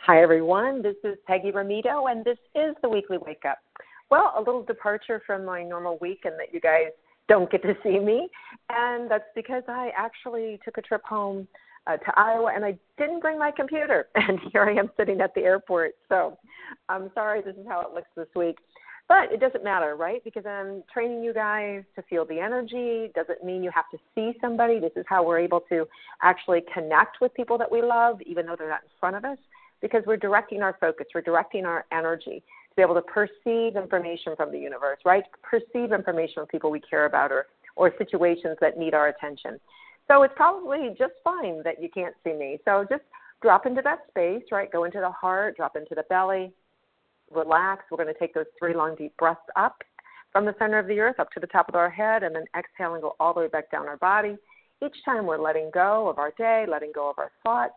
Hi, everyone. This is Peggy Rometo, and this is the Weekly Wake Up. Well, a little departure from my normal week in that you guys don't get to see me, and that's because I actually took a trip home to Iowa, and I didn't bring my computer, and here I am sitting at the airport. So I'm sorry this is how it looks this week. But it doesn't matter, right? Because I'm training you guys to feel the energy. Doesn't mean you have to see somebody. This is how we're able to actually connect with people that we love, even though they're not in front of us, because we're directing our focus. We're directing our energy to be able to perceive information from the universe, right? Perceive information from people we care about or situations that need our attention. So it's probably just fine that you can't see me. So just drop into that space, right? Go into the heart, drop into the belly. Relax. We're going to take those 3 long, deep breaths up from the center of the earth, up to the top of our head, and then exhale and go all the way back down our body. Each time we're letting go of our day, letting go of our thoughts,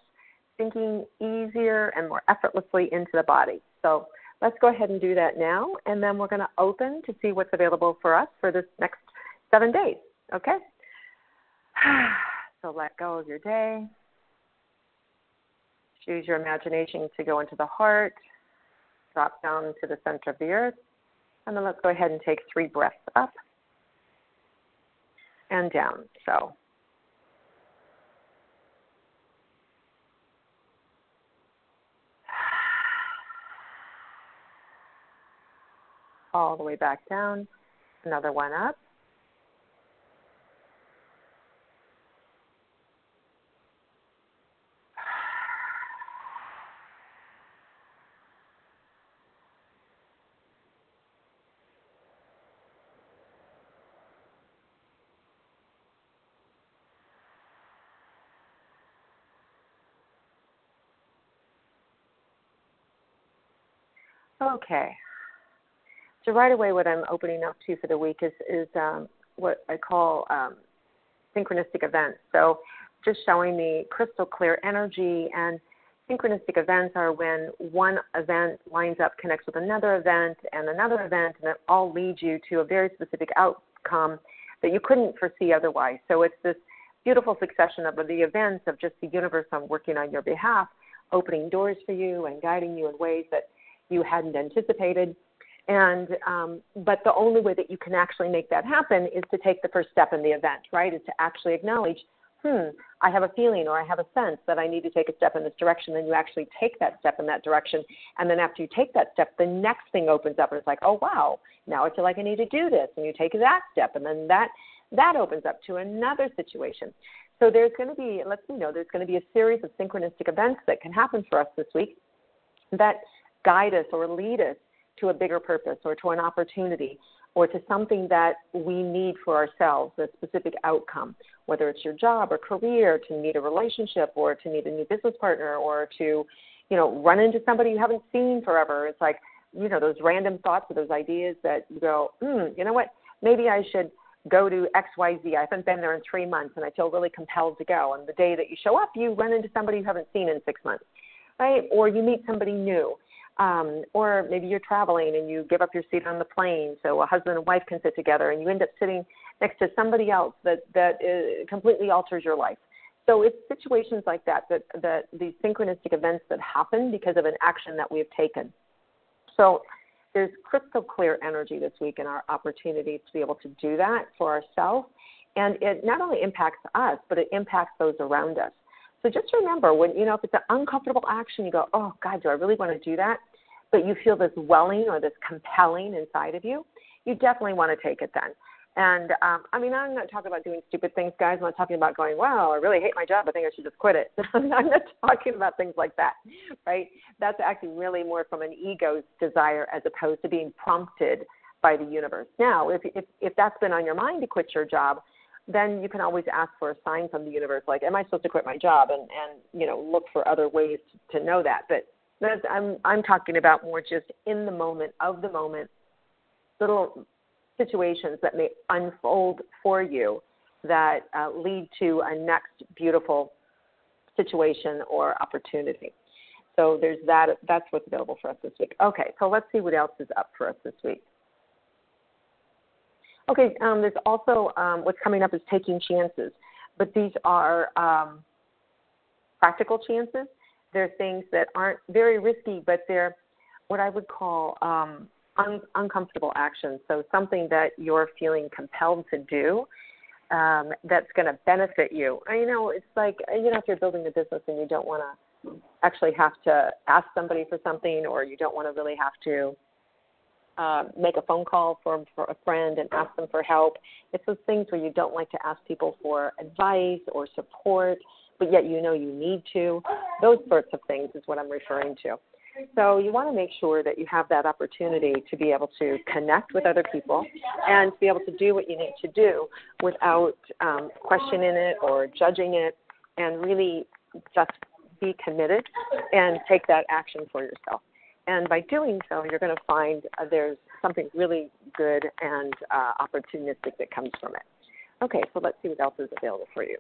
sinking easier and more effortlessly into the body. So let's go ahead and do that now, and then we're going to open to see what's available for us for this next 7 days, okay? So let go of your day. Choose your imagination to go into the heart. Drop down to the center of the earth, and then let's go ahead and take 3 breaths up and down. So all the way back down, another one up. Okay. So right away what I'm opening up to for the week is what I call synchronistic events. So just showing me crystal clear energy, and synchronistic events are when one event lines up, connects with another event, and it all leads you to a very specific outcome that you couldn't foresee otherwise. So it's this beautiful succession of the events of just the universe working on your behalf, opening doors for you and guiding you in ways that you hadn't anticipated. And but the only way that you can actually make that happen is to take the first step in the event, right? Is to actually acknowledge, I have a feeling or I have a sense that I need to take a step in this direction. Then you actually take that step in that direction. And then after you take that step, the next thing opens up and it's like, oh, wow, now I feel like I need to do this. And you take that step, and then that opens up to another situation. So there's going to be, there's going to be a series of synchronistic events that can happen for us this week that guide us or lead us to a bigger purpose or to an opportunity or to something that we need for ourselves, a specific outcome, whether it's your job or career, to meet a relationship or to meet a new business partner or to, run into somebody you haven't seen forever. It's like, those random thoughts or those ideas that you go, you know what, maybe I should go to XYZ. I haven't been there in 3 months and I feel really compelled to go. And the day that you show up, you run into somebody you haven't seen in 6 months, right? Or you meet somebody new. Or maybe you're traveling and you give up your seat on the plane so a husband and wife can sit together, and you end up sitting next to somebody else that completely alters your life. So it's situations like that these synchronistic events that happen because of an action that we've taken. So there's crystal clear energy this week in our opportunity to be able to do that for ourselves. And it not only impacts us, but it impacts those around us. So just remember, when if it's an uncomfortable action, you go, oh, God, do I really want to do that? But you feel this welling or this compelling inside of you, you definitely want to take it then. And, I'm not talking about doing stupid things, guys. I'm not talking about going, wow, I really hate my job. I think I should just quit it. I'm not talking about things like that, right? That's actually really more from an ego's desire as opposed to being prompted by the universe. Now, if that's been on your mind to quit your job, then you can always ask for a sign from the universe, like, am I supposed to quit my job? And look for other ways to know that. But I'm talking about more just in the moment, of the moment, little situations that may unfold for you that lead to a next beautiful situation or opportunity. So there's that. That's what's available for us this week. Okay, so let's see what else is up for us this week. Okay, there's also what's coming up is taking chances, but these are practical chances. They're things that aren't very risky, but they're what I would call uncomfortable actions. So something that you're feeling compelled to do that's going to benefit you. It's like, if you're building a business and you don't want to actually have to ask somebody for something, or you don't want to really have to make a phone call for a friend and ask them for help. It's those things where you don't like to ask people for advice or support, but yet you need to. Those sorts of things is what I'm referring to. So you want to make sure that you have that opportunity to be able to connect with other people and to be able to do what you need to do without questioning it or judging it, and really just be committed and take that action for yourself. And by doing so, you're going to find there's something really good and opportunistic that comes from it. Okay, so let's see what else is available for you.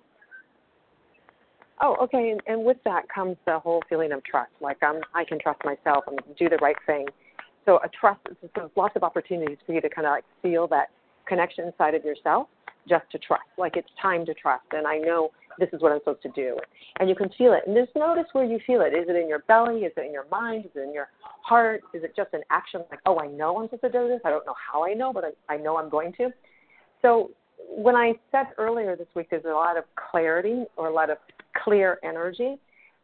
Oh, okay, and with that comes the whole feeling of trust. Like I can trust myself and do the right thing. So a trust, there's lots of opportunities for you to kind of like feel that connection inside of yourself just to trust. Like it's time to trust, and I know this is what I'm supposed to do. And you can feel it. And just notice where you feel it. Is it in your belly? Is it in your mind? Is it in your heart? Is it just an action like, oh, I know I'm supposed to do this. I don't know how I know, but I know I'm going to. So when I said earlier this week there's a lot of clarity or a lot of clear energy,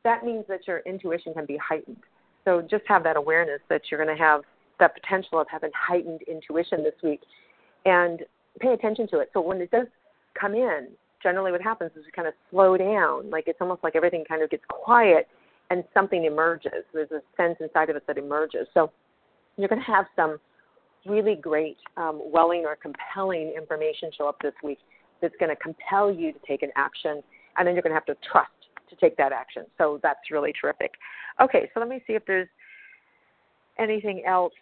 that means that your intuition can be heightened. So just have that awareness that you're going to have that potential of having heightened intuition this week, and pay attention to it. So when it does come in, generally what happens is we kind of slow down. Like it's almost like everything kind of gets quiet and something emerges. There's a sense inside of us that emerges. So you're going to have some really great welling or compelling information show up this week that's going to compel you to take an action, and then you're going to have to trust to take that action. So that's really terrific. Okay, so let me see if there's anything else.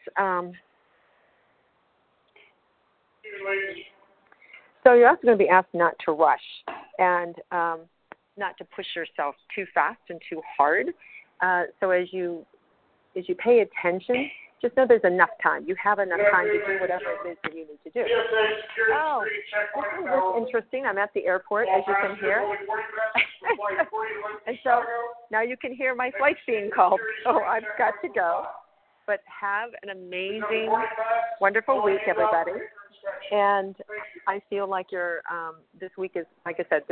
So you're also going to be asked not to rush and not to push yourself too fast and too hard. So as you pay attention, just know there's enough time. You have enough time to do whatever it is that you need to do. Oh, this is interesting. I'm at the airport, as you can hear. And so now you can hear my flight's being called. So I've got to go. But have an amazing, wonderful week, everybody. And I feel like this week is, like I said,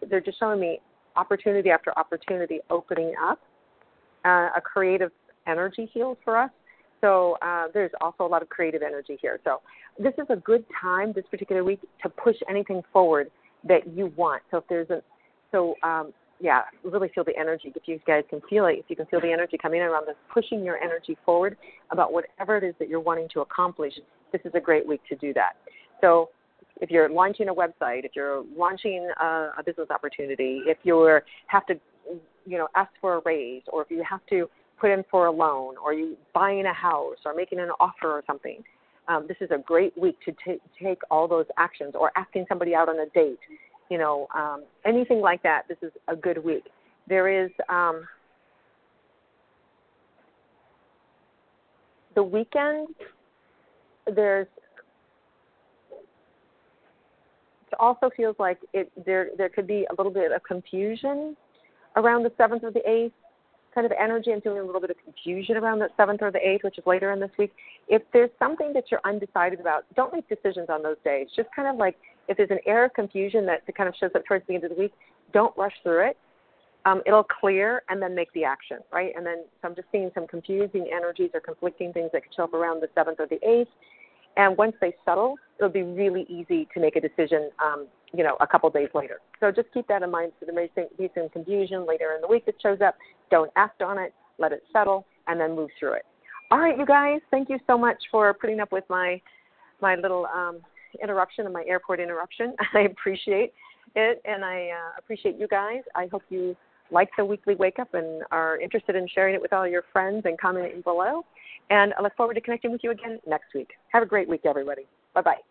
they're just showing me opportunity after opportunity opening up. A creative energy field for us. So there's also a lot of creative energy here. So this is a good time, this particular week, to push anything forward that you want. So if there's really feel the energy. If you guys can feel it, if you can feel the energy coming in around this, pushing your energy forward about whatever it is that you're wanting to accomplish, this is a great week to do that. So if you're launching a website, if you're launching a business opportunity, if you have to, ask for a raise, or if you have to put in for a loan, or you buying a house or making an offer or something, this is a great week to take all those actions, or asking somebody out on a date, anything like that. This is a good week. There is the weekend. It also feels like there could be a little bit of confusion around the 7th or the 8th. Kind of energy. I'm feeling a little bit of confusion around the 7th or the 8th, which is later in this week. If there's something that you're undecided about, don't make decisions on those days. Just kind of like if there's an air of confusion that kind of shows up towards the end of the week, don't rush through it. It'll clear, and then make the action, right? And then so I'm just seeing some confusing energies or conflicting things that could show up around the 7th or the 8th. And once they settle, it'll be really easy to make a decision, a couple days later. So just keep that in mind. So there may be some confusion later in the week that shows up. Don't act on it. Let it settle, and then move through it. All right, you guys, thank you so much for putting up with my little interruption and my airport interruption. I appreciate it, and I appreciate you guys. I hope you like the weekly wake up and are interested in sharing it with all your friends and commenting below. And I look forward to connecting with you again next week. Have a great week, everybody. Bye-bye.